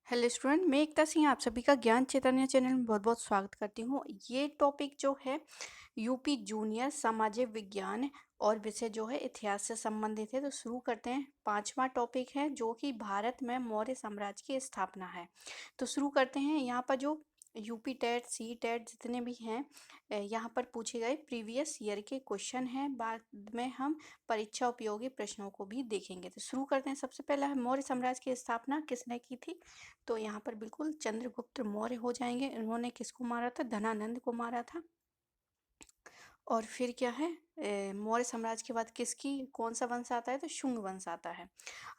Hello student, मैं एकता सिंह आप सभी का ज्ञान चैतन्य चैनल में बहुत बहुत स्वागत करती हूँ। ये टॉपिक जो है यूपी जूनियर सामाजिक विज्ञान और विषय जो है इतिहास से संबंधित है। तो शुरू करते हैं। पांचवा टॉपिक है जो कि भारत में मौर्य साम्राज्य की स्थापना है। तो शुरू करते हैं। यहाँ पर जो यूपी टेट सी टेट जितने भी हैं यहाँ पर पूछे गए प्रीवियस ईयर के क्वेश्चन हैं। बाद में हम परीक्षा उपयोगी प्रश्नों को भी देखेंगे। तो शुरू करते हैं। सबसे पहला है मौर्य साम्राज्य की स्थापना किसने की थी। तो यहाँ पर बिल्कुल चंद्रगुप्त मौर्य हो जाएंगे। इन्होंने किसको मारा था? धनानंद को मारा था। और फिर क्या है, मौर्य साम्राज्य के बाद किसकी कौन सा वंश आता है? तो शुंग वंश आता है।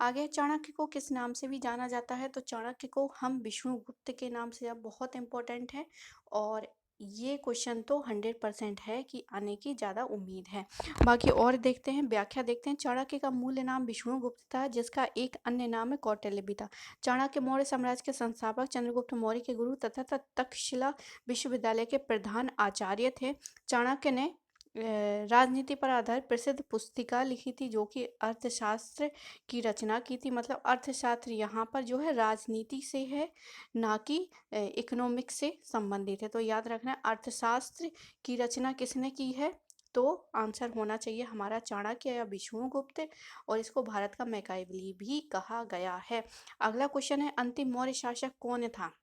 आगे चाणक्य को किस नाम से भी जाना जाता है? तो चाणक्य को हम विष्णुगुप्त के नाम से, अब बहुत इंपॉर्टेंट है और ये क्वेश्चन तो 100% है कि आने की ज़्यादा उम्मीद है। बाकी और देखते हैं, व्याख्या देखते हैं। चाणक्य का मूल नाम विष्णुगुप्त था, जिसका एक अन्य नाम है कौटिल्य भी था। चाणक्य मौर्य साम्राज्य के संस्थापक, चंद्रगुप्त मौर्य के गुरु तथा तक्षशिला विश्वविद्यालय के प्रधान आचार्य थे। चाणक्य ने राजनीति पर आधारित प्रसिद्ध पुस्तिका लिखी थी, जो कि अर्थशास्त्र की रचना की थी। मतलब अर्थशास्त्र यहाँ पर जो है राजनीति से है, ना कि इकोनॉमिक्स से संबंधित है। तो याद रखना, अर्थशास्त्र की रचना किसने की है? तो आंसर होना चाहिए हमारा चाणक्य या विष्णुगुप्त। और इसको भारत का मैकाइवली भी कहा गया है। अगला क्वेश्चन है, अंतिम मौर्य शासक कौन था?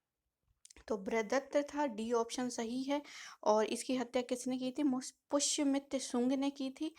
तो बृहदत्त था। डी ऑप्शन सही है। और इसकी हत्या किसने की थी? पुष्यमित्र शुंग ने की थी।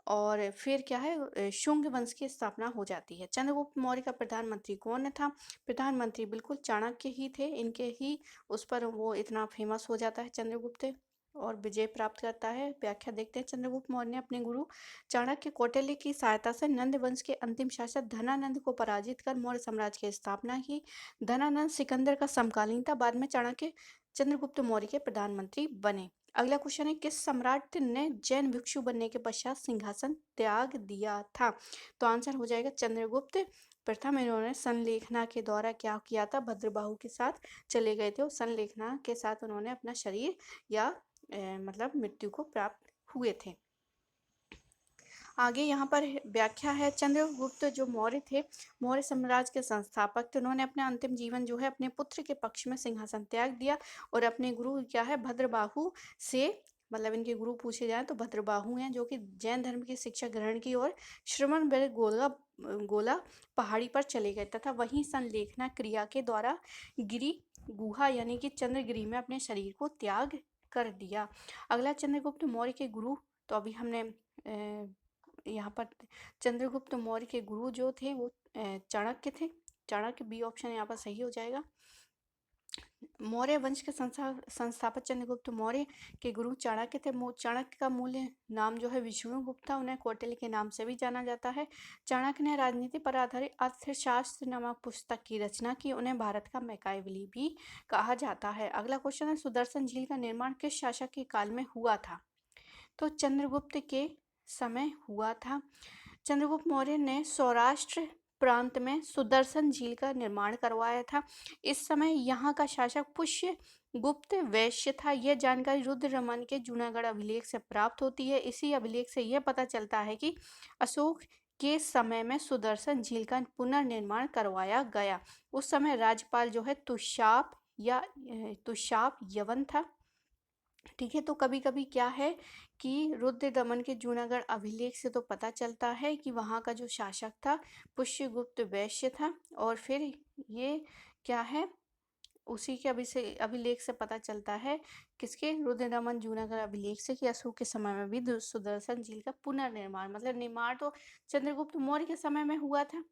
और फिर क्या है, शुंग वंश की स्थापना हो जाती है। चंद्रगुप्त मौर्य का प्रधानमंत्री कौन था? प्रधानमंत्री बिल्कुल चाणक्य ही थे। इनके ही उस पर वो इतना फेमस हो जाता है चंद्रगुप्त, और विजय प्राप्त करता है। व्याख्या देखते हैं। चंद्रगुप्त मौर्य ने अपने गुरु चाणक्य कौटिल्य की सहायता से नंद वंश के अंतिम शासक धनानंद को पराजित कर मौर्य साम्राज्य की स्थापना की। धनानंद सिकंदर का समकालीन था। बाद में चाणक्य चंद्रगुप्त मौर्य के प्रधानमंत्री बने। अगला क्वेश्चन है, किस सम्राट ने जैन भिक्षु बनने के पश्चात सिंहासन त्याग दिया था? तो आंसर हो जाएगा चंद्रगुप्त प्रथम। इन्होंने संलेखना के द्वारा क्या किया था? भद्रबाहु के साथ चले गए थे और संलेखना के साथ उन्होंने अपना शरीर या मतलब मृत्यु को प्राप्त हुए थे। आगे यहाँ पर व्याख्या है। चंद्रगुप्त जो मौर्य थे, मौर्य साम्राज्य के संस्थापक थे। उन्होंने अपने अंतिम जीवन जो है अपने पुत्र के पक्ष में सिंहासन त्याग दिया और अपने गुरु क्या है भद्रबाहु से, मतलब इनके गुरु पूछे जाए तो भद्रबाहु हैं, जो कि जैन धर्म की शिक्षा ग्रहण की और श्रवण गोला गोला पहाड़ी पर चले गए तथा वहीं संलेखना क्रिया के द्वारा गिरी गुहा यानी कि चंद्रगिरी में अपने शरीर को त्याग कर दिया। अगला चंद्रगुप्त मौर्य के गुरु, तो अभी हमने यहाँ पर चंद्रगुप्त मौर्य के गुरु जो थे वो चाणक्य थे। चाणक्य बी ऑप्शन यहाँ पर सही हो जाएगा। मौर्य वंश के संस्थापक चंद्रगुप्त मौर्य के गुरु चाणक्य थे। चाणक्य का मूल नाम जो है विष्णुगुप्त था। उन्हें कौटिल्य के नाम से भी जाना जाता है। चाणक्य ने राजनीति पर आधारित अर्थशास्त्र नामक पुस्तक की रचना की। उन्हें भारत का मैकाइवली भी कहा जाता है। अगला क्वेश्चन है, सुदर्शन झील का निर्माण किस शासक के काल में हुआ था? तो चंद्रगुप्त के समय हुआ था। चंद्रगुप्त मौर्य ने सौराष्ट्र प्रांत में सुदर्शन झील का निर्माण करवाया था। इस समय यहाँ का शासक पुष्य गुप्त वैश्य था। यह जानकारी रुद्र रमन के जूनागढ़ अभिलेख से प्राप्त होती है। इसी अभिलेख से यह पता चलता है कि अशोक के समय में सुदर्शन झील का पुनर्निर्माण करवाया गया। उस समय राज्यपाल जो है तुषाप यवन था। ठीक है, तो कभी कभी क्या है कि रुद्र दमन के जूनागढ़ अभिलेख से तो पता चलता है कि वहाँ का जो शासक था पुष्यगुप्त वैश्य था। और फिर ये क्या है, उसी के अभिलेख से पता चलता है किसके, रुद्र दमन जूनागढ़ अभिलेख से, कि अशोक के समय में भी सुदर्शन झील का पुनर्निर्माण, मतलब निर्माण तो चंद्रगुप्त मौर्य के समय में हुआ था,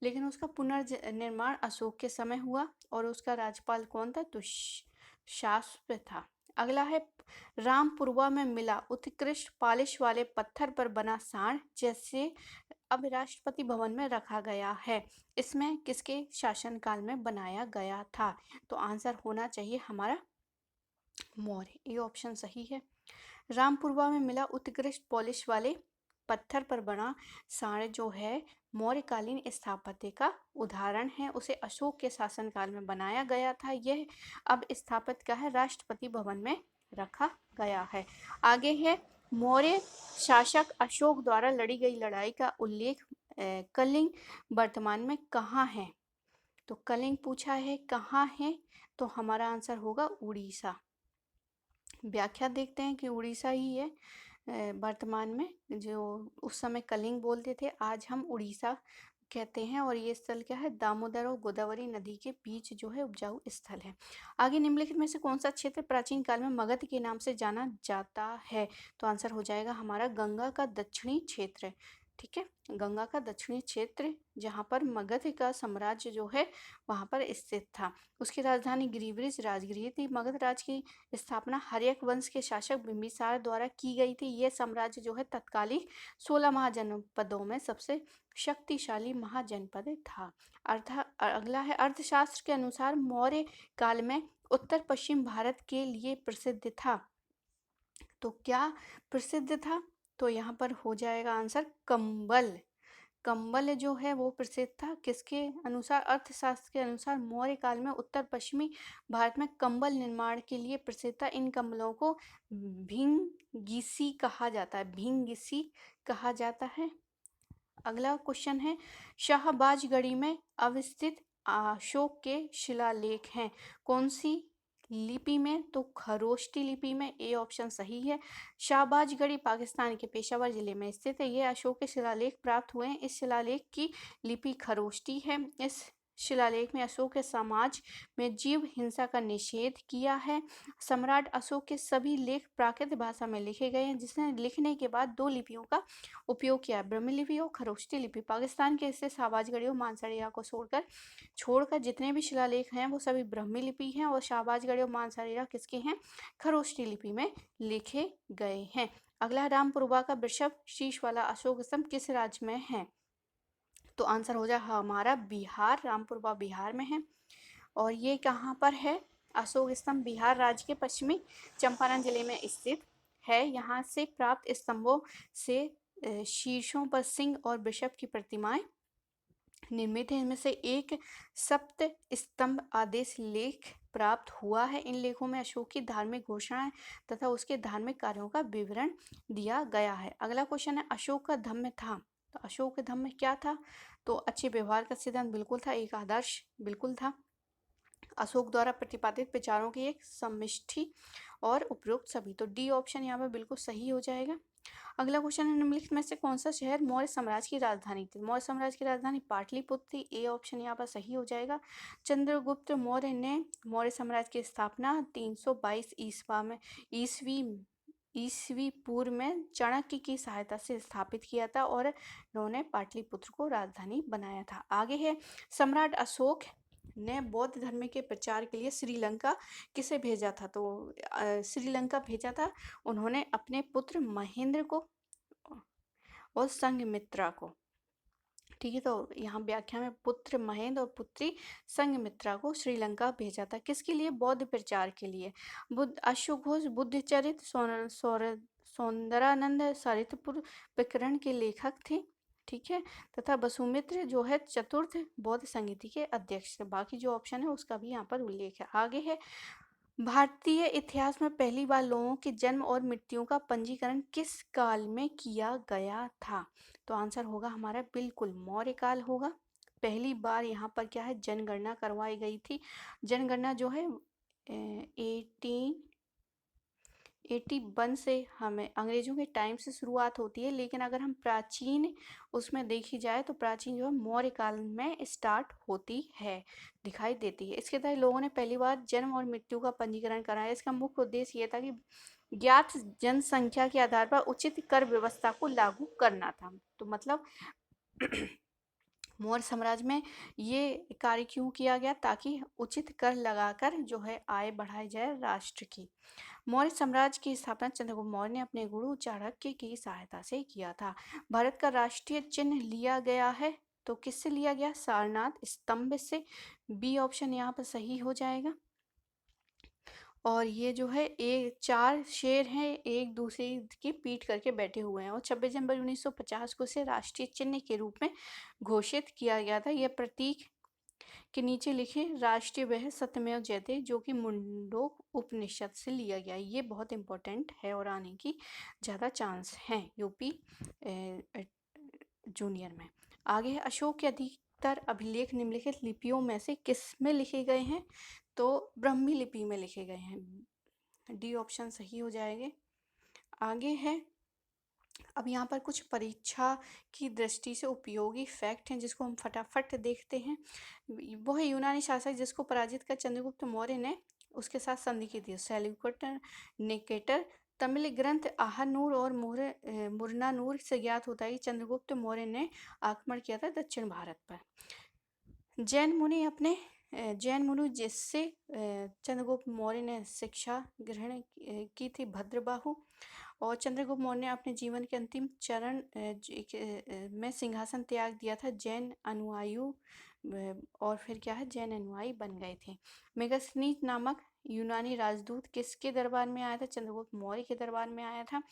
लेकिन उसका पुनर्निर्माण अशोक के समय हुआ। और उसका राज्यपाल कौन था? दुष्शासन था। अगला है, रामपुरवा में मिला उत्कृष्ट पॉलिश वाले पत्थर पर बना सांड जैसे अब राष्ट्रपति भवन में रखा गया है, इसमें किसके शासनकाल में बनाया गया था? तो आंसर होना चाहिए हमारा मौर्य। ये ऑप्शन सही है। रामपुरवा में मिला उत्कृष्ट पॉलिश वाले पत्थर पर बना सांड जो है मौर्यकालीन स्थापत्य का उदाहरण है। उसे अशोक के शासनकाल में बनाया गया था। यह अब स्थापित क्या है? राष्ट्रपति भवन में रखा गया है। आगे है, मौर्य शासक अशोक द्वारा लड़ी गई लड़ाई का उल्लेख कलिंग वर्तमान में कहाँ है? तो कलिंग पूछा है कहाँ है, तो हमारा आंसर होगा उड़ीसा। व्याख्या देखते हैं कि उड़ीसा ही है वर्तमान में, जो उस समय कलिंग बोलते थे, आज हम उड़ीसा कहते हैं। और ये स्थल क्या है, दामोदर और गोदावरी नदी के बीच जो है उपजाऊ स्थल है। आगे निम्नलिखित में से कौन सा क्षेत्र प्राचीन काल में मगध के नाम से जाना जाता है, तो आंसर हो जाएगा हमारा गंगा का दक्षिणी क्षेत्र। ठीक है, गंगा का दक्षिणी क्षेत्र जहाँ पर मगध का साम्राज्य जो है वहाँ पर स्थित था। उसकी राजधानी गिरिब्रिज राजगृह थी। मगध राज्य की स्थापना हर्यक वंश के शासक बिंबिसार द्वारा की गई थी। यह साम्राज्य जो है तत्कालीन 16 महाजनपदों में सबसे शक्तिशाली महाजनपद था। अगला है अर्थशास्त्र के अनुसार मौर्य काल में उत्तर पश्चिम भारत के लिए प्रसिद्ध था। तो क्या प्रसिद्ध था, तो यहाँ पर हो जाएगा आंसर कंबल। कंबल जो है वो प्रसिद्ध था किसके अनुसार, अर्थशास्त्र के अनुसार मौर्य काल में उत्तर पश्चिमी भारत में कंबल निर्माण के लिए प्रसिद्ध था। इन कंबलों को भिंगिसी कहा जाता है, भिंगिसी कहा जाता है। अगला क्वेश्चन है शाहबाजगढ़ी में अवस्थित अशोक के शिलालेख हैं, कौन सी लिपि में, तो खरोष्टी लिपि में। ए ऑप्शन सही है। शाहबाजगढ़ी पाकिस्तान के पेशावर जिले में स्थित है। ये अशोक के शिलालेख प्राप्त हुए हैं। इस शिलालेख की लिपि खरोष्टी है। इस शिलालेख में अशोक के समाज में जीव हिंसा का निषेध किया है। सम्राट अशोक के सभी लेख प्राकृत भाषा में लिखे गए हैं, जिसने लिखने के बाद दो लिपियों का उपयोग किया, ब्रह्मी लिपि और खरोष्टी लिपि। पाकिस्तान के इससे शाहबाजगढ़ी और मानसरिया को छोड़कर जितने भी शिलालेख हैं वो सभी ब्रह्मी लिपि हैं, और शाहबाजगढ़ी और मानसरिया किसके हैं, खरोष्टी लिपि में लिखे गए हैं। अगला रामपुरवा का वृषभ शीश वाला अशोक स्तंभ किस राज्य में है, तो आंसर हो जाए हमारा बिहार, रामपुरवा बिहार में है। और ये कहाँ पर है, अशोक स्तंभ बिहार राज्य के पश्चिमी चंपारण जिले में स्थित है। यहाँ से प्राप्त स्तंभों से शीर्षों पर सिंह और वृषभ की प्रतिमाएं निर्मित है। इनमें से एक सप्त स्तंभ आदेश लेख प्राप्त हुआ है। इन लेखों में अशोक की धार्मिक घोषणाएं तथा उसके धार्मिक कार्यों का विवरण दिया गया है। अगला क्वेश्चन है अशोक का धम्म था, तो अशोक का धम्म क्या था, तो अच्छे व्यवहार का सिद्धांत बिल्कुल था, एक आदर्श बिल्कुल था, अशोक द्वारा प्रतिपादित विचारों की एक समष्टि और उपरोक्त सभी। तो डी ऑप्शन यहाँ पर बिल्कुल सही हो जाएगा। अगला क्वेश्चन है निम्नलिखित में से कौन सा शहर मौर्य साम्राज्य की राजधानी थी, मौर्य साम्राज्य की राजधानी पाटलिपुत्र थी। ए ऑप्शन यहाँ पर सही हो जाएगा। चंद्रगुप्त मौर्य ने मौर्य साम्राज्य की स्थापना 322 ईस्वी पूर्व में चाणक्य की सहायता से स्थापित किया था, और उन्होंने पाटलिपुत्र को राजधानी बनाया था। आगे है सम्राट अशोक ने बौद्ध धर्म के प्रचार के लिए श्रीलंका किसे भेजा था, तो श्रीलंका भेजा था उन्होंने अपने पुत्र महेंद्र को और संघमित्रा को। ठीक है, तो यहाँ व्याख्या में पुत्र महेंद्र और पुत्री संघमित्रा को श्रीलंका भेजा था, किसके लिए, बौद्ध प्रचार के लिए। बुद्ध अश्वघोष बुद्धचरित सौंदरानंद सरितपुर प्रकरण के लेखक थे। ठीक है, तथा वसुमित्र जो है चतुर्थ बौद्ध संहिता के अध्यक्ष थे। बाकी जो ऑप्शन है उसका भी यहाँ पर उल्लेख है। आगे है भारतीय इतिहास में पहली बार लोगों के जन्म और मृत्यु का पंजीकरण किस काल में किया गया था, तो आंसर होगा हमारा बिल्कुल मौर्य काल होगा। पहली बार यहाँ पर क्या है, जनगणना करवाई गई थी। जनगणना जो है 1881 से हमें अंग्रेजों के टाइम से शुरुआत होती है, लेकिन अगर हम प्राचीन उसमें देखी जाए तो प्राचीन जो है मौर्य काल में स्टार्ट होती है, दिखाई देती है। इसके तहत लोगों ने पहली बार जन्म और मृत्यु का पंजीकरण कराया। इसका मुख्य उद्देश्य यह था कि ज्ञात जनसंख्या के आधार पर उचित कर व्यवस्था को लागू करना था। तो मतलब मौर्य साम्राज्य में ये कार्य क्यों किया गया, ताकि उचित कर लगाकर जो है आय बढ़ाई जाए राष्ट्र की। मौर्य साम्राज्य की स्थापना चंद्रगुप्त मौर्य ने अपने गुरु चाणक्य की सहायता से किया था। भारत का राष्ट्रीय चिन्ह लिया गया है, तो किससे लिया गया, सारनाथ स्तंभ से। बी ऑप्शन यहाँ पर सही हो जाएगा। और ये जो है एक 4 शेर हैं, एक दूसरे की पीठ करके बैठे हुए हैं, और 26 जनवरी 1950 को इसे राष्ट्रीय चिन्ह के रूप में घोषित किया गया था। यह प्रतीक के नीचे लिखे राष्ट्रीय वह सत्यमेव जयते, जो कि मुंडोक उपनिषद से लिया गया। ये बहुत इंपॉर्टेंट है और आने की ज़्यादा चांस हैं यूपी जूनियर में। आगे है अशोक के उत्तर अभिलेख निम्नलिखित लिपियों में से किस में लिखे गए हैं? तो ब्राह्मी लिपि में लिखे गए हैं। डी ऑप्शन सही हो जाएंगे। आगे है, अब यहाँ पर कुछ परीक्षा की दृष्टि से उपयोगी फैक्ट हैं जिसको हम फटाफट देखते हैं। वो है यूनानी शासक जिसको पराजित कर चंद्रगुप्त मौर्य ने उसके साथ संधि की थी, सेल्यूकट निकेटर। तमिल ग्रंथ आहानूर और मुरनानूर से ज्ञात होता है कि चंद्रगुप्त मौर्य ने आक्रमण किया था दक्षिण भारत पर। जैन मुनि जिससे चंद्रगुप्त मौर्य ने शिक्षा ग्रहण की थी, भद्रबाहु। और चंद्रगुप्त मौर्य ने अपने जीवन के अंतिम चरण में सिंहासन त्याग दिया था। जैन अनुयायी और फिर क्या है, जैन अनुयायी बन गए थे। मेगस्थनीज नामक यूनानी राजदूत किसके दरबार में आया था? चंद्रगुप्त मौर्य के दरबार में आया था।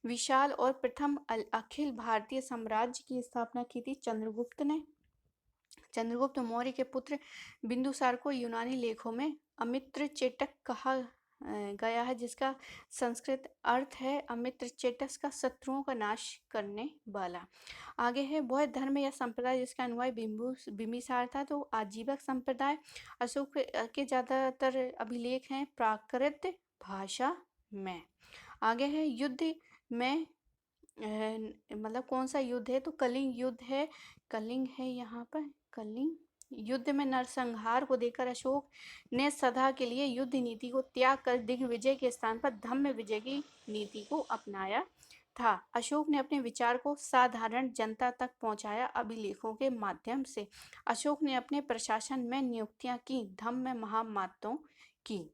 विशाल और प्रथम अखिल भारतीय साम्राज्य की स्थापना की थी चंद्रगुप्त ने। चंद्रगुप्त मौर्य के पुत्र बिंदुसार को यूनानी लेखों में अमित्र चेटक कहा गया है, जिसका संस्कृत अर्थ है अमित्र चेटस का शत्रुओं का नाश करने वाला। आगे है, बौद्ध धर्म या संप्रदाय जिसका अनुयायी बिंबिसार था, तो आजीवक संप्रदाय। अशोक के ज्यादातर अभिलेख हैं प्राकृत भाषा में। आगे है, युद्ध में मतलब कौन सा युद्ध है? तो कलिंग युद्ध है। कलिंग है यहाँ पर, कलिंग युद्ध में नरसंहार को देकर अशोक ने सदा के लिए युद्ध नीति को त्याग कर दिग्विजय के स्थान पर धम्म विजय की नीति को अपनाया था। अशोक ने अपने विचार को साधारण जनता तक पहुंचाया अभिलेखों के माध्यम से। अशोक ने अपने प्रशासन में नियुक्तियां की, धम्म महामातों की।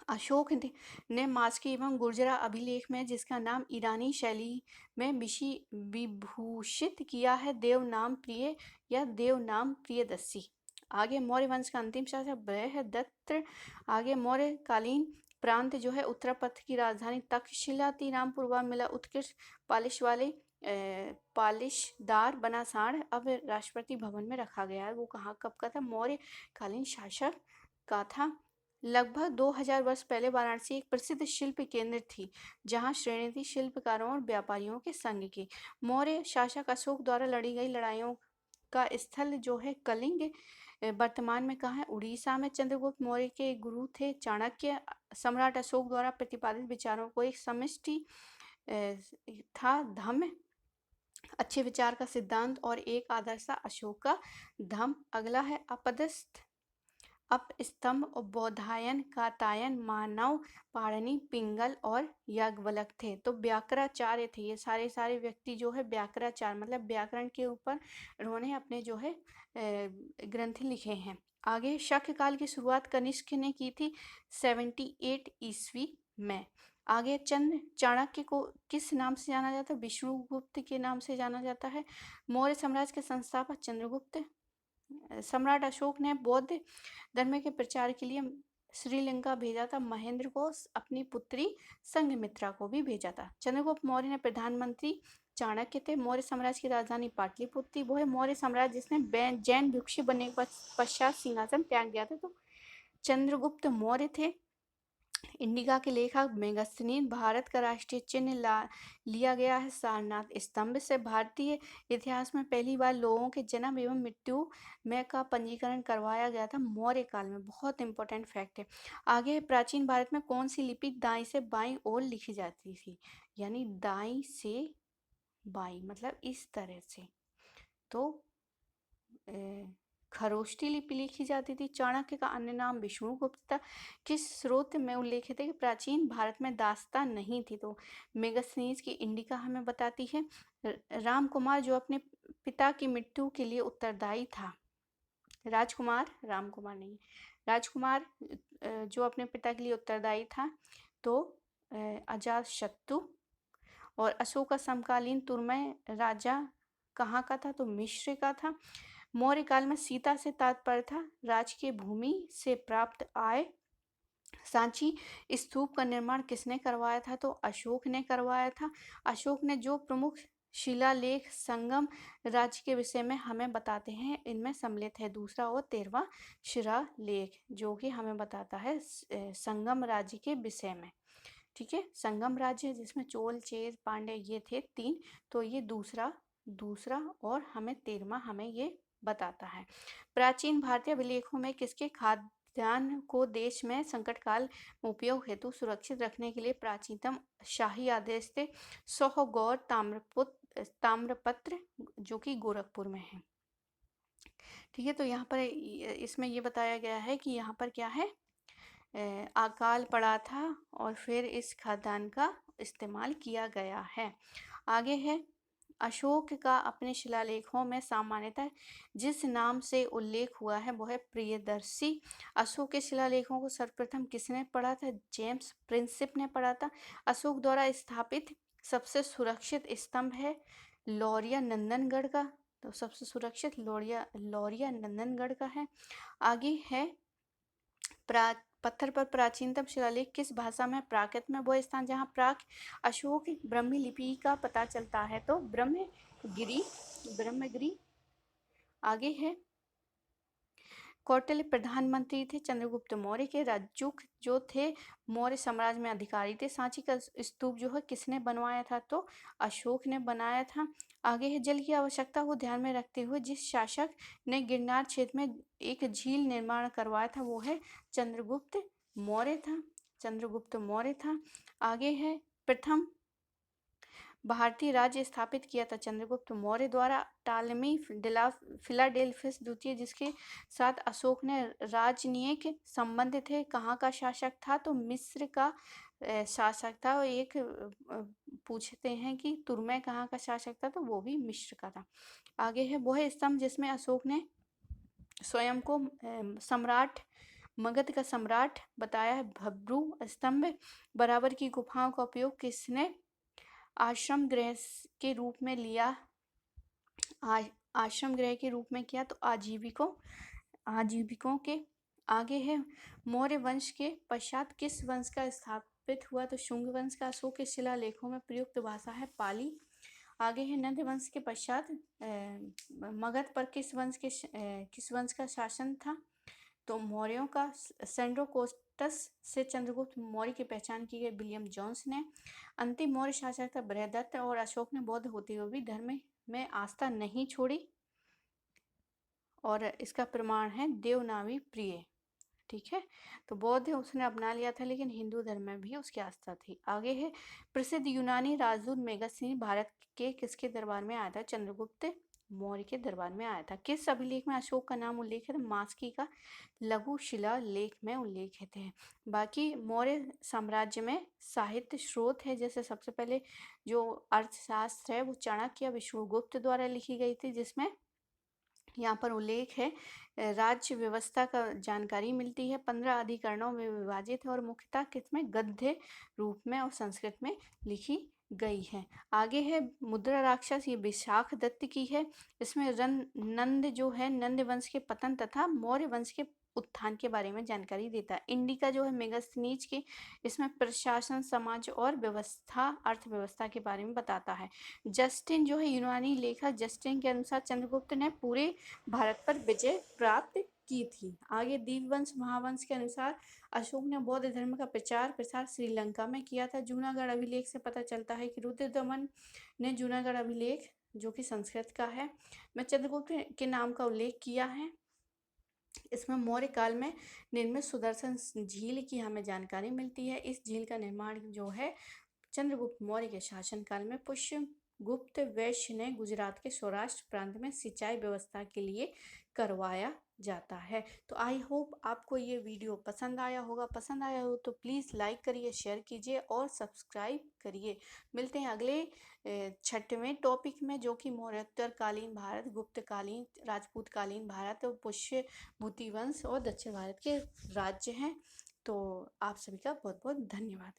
अशोक ने मास्की एवं गुर्जरा अभिलेख में जिसका नाम ईरानी शैली में विभूषित किया है, देव नाम प्रिय या देव नाम प्रियदर्शी। आगे मौर्य वंश का अंतिम शासक बृहदत्त। आगे मौर्य कालीन प्रांत जो है उत्तरापथ की राजधानी तक्षशिला थी। रामपुर व मिला उत्कृष्ट पालिश वाले पालिशदार बना सांड अब राष्ट्रपति भवन में रखा गया है। वो कहाँ कब का था? मौर्य कालीन शासक का था। लगभग 2000 वर्ष पहले वाराणसी एक प्रसिद्ध शिल्प केंद्र थी, जहां श्रेणी थी शिल्पकारों और व्यापारियों के संघ की। मौर्य शासक अशोक द्वारा लड़ी गई लड़ाइयों का स्थल जो है कलिंग वर्तमान में कहाँ है? उड़ीसा में। चंद्रगुप्त मौर्य के गुरु थे चाणक्य। सम्राट अशोक द्वारा प्रतिपादित विचारों को एक समष्टि था धम्म, अच्छे विचार का सिद्धांत और एक आदर्श अशोक का धम्म। अगला है अपदस्थ, अपस्तंभ और बौधायन कात्यायन मानव पाणिनि पिंगल और याज्ञवल्क्य थे। तो व्याकराचार्य थे ये सारे व्यक्ति जो है व्याकराचार्य मतलब व्याकरण के ऊपर उन्होंने अपने जो है ग्रंथ लिखे हैं। आगे शक काल की शुरुआत कनिष्क ने की थी 78 ईस्वी में। आगे चाणक्य को किस नाम से जाना जाता है? विष्णुगुप्त के नाम से जाना जाता है। मौर्य साम्राज्य के संस्थापक चंद्रगुप्त। सम्राट अशोक ने बौद्ध धर्म के प्रचार के लिए श्रीलंका भेजा था। महेंद्र को अपनी पुत्री संघमित्रा को भी भेजा था। चंद्रगुप्त मौर्य ने प्रधानमंत्री चाणक्य थे। मौर्य साम्राज्य की राजधानी पाटलिपुत्र थी। वो है मौर्य साम्राज्य जिसने जैन भिक्षु बनने के पश्चात सिंहासन त्याग दिया था, तो चंद्रगुप्त मौर्य थे। इंडिका के लेखक मेगास्थनीज। भारत का राष्ट्रीय चिन्ह लिया गया है सारनाथ स्तंभ से। भारतीय इतिहास में पहली बार लोगों के जन्म एवं मृत्यु में का पंजीकरण करवाया गया था मौर्य काल में। बहुत इंपॉर्टेंट फैक्ट है। आगे प्राचीन भारत में कौन सी लिपि दाईं से बाईं ओर लिखी जाती थी? यानी दाईं से बाईं मतलब इस तरह से। तो खरोष्ठी लिपि लिखी जाती थी। चाणक्य का अन्य नाम विष्णुगुप्त था। किस स्रोत में उल्लेखित है कि प्राचीन भारत में दास्तां नहीं थी? तो मेगास्थनीज की इंडिका हमें बताती है। रामकुमार जो अपने पिता की मृत्यु के लिए उत्तरदायी था। राजकुमार, रामकुमार नहीं, राजकुमार जो अपने पिता के लिए उत्तरदायी था, तो अजातशत्रु। और अशोक का समकालीन तुर्मय राजा कहाँ का था? तो मिस्र का था। मौर्य काल में सीता से तात्पर्य था राजकीय भूमि से प्राप्त आय। सांची स्तूप का निर्माण किसने करवाया था? तो अशोक ने करवाया था। अशोक ने जो प्रमुख शिलालेख संगम राज्य के विषय में हमें बताते हैं, इनमें सम्मिलित है दूसरा और 13वां शिलालेख, जो कि हमें बताता है संगम राज्य के विषय में। ठीक है, संगम राज्य जिसमें चोल चेर पांड्य ये थे 3, तो ये दूसरा और हमें 13वां हमें ये बताता है। प्राचीन भारतीय अभिलेखों में किसके खाद्यान्न को देश में संकट काल में उपयोग हेतु सुरक्षित रखने के लिए प्राचीनतम शाही आदेश थे? सोहगौर ताम्रपत्र जो कि गोरखपुर में है। ठीक है, तो यहाँ पर इसमें ये बताया गया है कि यहाँ पर क्या है, अकाल पड़ा था और फिर इस खाद्यान्न का इस्तेमाल किया गया है। आगे है, अशोक का अपने शिलालेखों में सामान्यतः जिस नाम से उल्लेख हुआ है वह है प्रियदर्शी। अशोक के शिलालेखों को सर्वप्रथम किसने पढ़ा था? जेम्स प्रिंसिप ने पढ़ा था। अशोक द्वारा स्थापित सबसे सुरक्षित स्तंभ है लौरिया नंदनगढ़ का, तो सबसे सुरक्षित लौरिया नंदनगढ़ का है। आगे है, पत्थर पर प्राचीनतम शिलालेख किस भाषा में? प्राकृत में। वो स्थान जहाँ प्राक अशोक ब्राह्मी लिपि का पता चलता है तो ब्रह्मगिरी। आगे है, कौटिल्य प्रधानमंत्री थे चंद्रगुप्त मौर्य के। राजूक जो थे मौर्य साम्राज्य में अधिकारी थे। सांची का स्तूप जो है किसने बनवाया था? तो अशोक ने बनाया था। आगे है, जल की आवश्यकता को ध्यान में रखते हुए जिस शासक ने गिरनार क्षेत्र में एक झील निर्माण करवाया था वो है चंद्रगुप्त मौर्य था। आगे है, प्रथम भारतीय राज्य स्थापित किया था चंद्रगुप्त मौर्य द्वारा टालमी फिलाडेल्फियस द्वितीय, जिसके साथ अशोक ने राजनयिक संबंध थे। कहाँ का शासक था? तो मिस्र का शासक था। एक पूछते हैं कि तुर्मे कहाँ का शासक था, तो वो भी मिस्र का था। आगे है, वो है स्तंभ जिसमें अशोक ने स्वयं को सम्राट मगध का सम्राट बताया है भब्रू स्तंभ। बराबर की गुफाओं का उपयोग किसने आश्रम गृह के रूप में लिया? आश्रम गृह के रूप में किया तो आजीविकों के। आगे है, मौर्य वंश के पश्चात किस वंश का स्थापित हुआ? तो शुंग वंश का। अशोक के शिलालेखों में प्रयुक्त भाषा है पाली। आगे है, नंद वंश के पश्चात मगध पर किस वंश का शासन था? तो मौर्यों का। सेंड्रोकोस्टस से चंद्रगुप्त मौर्य की पहचान की गई विलियम जोन्स ने। अंतिम मौर्य शासक था बृहदत्त और अशोक ने बौद्ध होते हुए भी धर्म में आस्था नहीं छोड़ी और इसका प्रमाण है देवनावी प्रिय। ठीक है, तो बौद्ध उसने अपना लिया था लेकिन हिंदू धर्म में भी उसकी आस्था थी। आगे है, प्रसिद्ध यूनानी राजदूत मेगास्थनीज भारत के किसके दरबार में आया था? चंद्रगुप्त मौर्य के दरबार में आया था। किस अभिलेख में अशोक का नाम उल्लेख है? मास्की का लघु शिलालेख में उल्लेख है। बाकी मौर्य साम्राज्य में साहित्य स्रोत है, जैसे सबसे पहले जो अर्थशास्त्र है वो चाणक्य विष्णुगुप्त द्वारा लिखी गई थी, जिसमें यहाँ पर उल्लेख है राज्य व्यवस्था का जानकारी मिलती है। 15 अधिकरणों में विभाजित है और मुख्यतः किसमें? गद्य रूप में और संस्कृत में लिखी गई है। आगे है, मुद्रा राक्षस, ये विशाख दत्त की है। इसमें नंद जो है नंद वंश के पतन तथा मौर्य वंश के उत्थान के बारे में जानकारी देता है। इंडिका जो है मेगास्थनीज की, इसमें प्रशासन समाज और व्यवस्था अर्थव्यवस्था के बारे में बताता है। जस्टिन जो है यूनानी लेखक, जस्टिन के अनुसार चंद्रगुप्त ने पूरे भारत पर विजय प्राप्त की थी। आगे दीपवंश महावंश के अनुसार अशोक ने बौद्ध धर्म का प्रचार प्रसार श्रीलंका में किया था। जूनागढ़ अभिलेख से पता चलता है कि रुद्रदमन ने जूनागढ़ अभिलेख जो कि संस्कृत का है में चंद्रगुप्त के नाम का उल्लेख किया है। इसमें मौर्य काल में निर्मित सुदर्शन झील की हमें जानकारी मिलती है। इस झील का निर्माण जो है चंद्रगुप्त मौर्य के शासनकाल में पुष्यगुप्त वैश्य ने गुजरात के सौराष्ट्र प्रांत में सिंचाई व्यवस्था के लिए करवाया जाता है। तो आई होप आपको ये वीडियो पसंद आया होगा। पसंद आया हो तो प्लीज़ लाइक करिए, शेयर कीजिए और सब्सक्राइब करिए। मिलते हैं अगले 6वें टॉपिक में, जो कि मौर्योत्तरकालीन भारत, गुप्तकालीन, राजपूतकालीन भारत, पुष्यभूति वंश और दक्षिण भारत के राज्य हैं। तो आप सभी का बहुत बहुत धन्यवाद।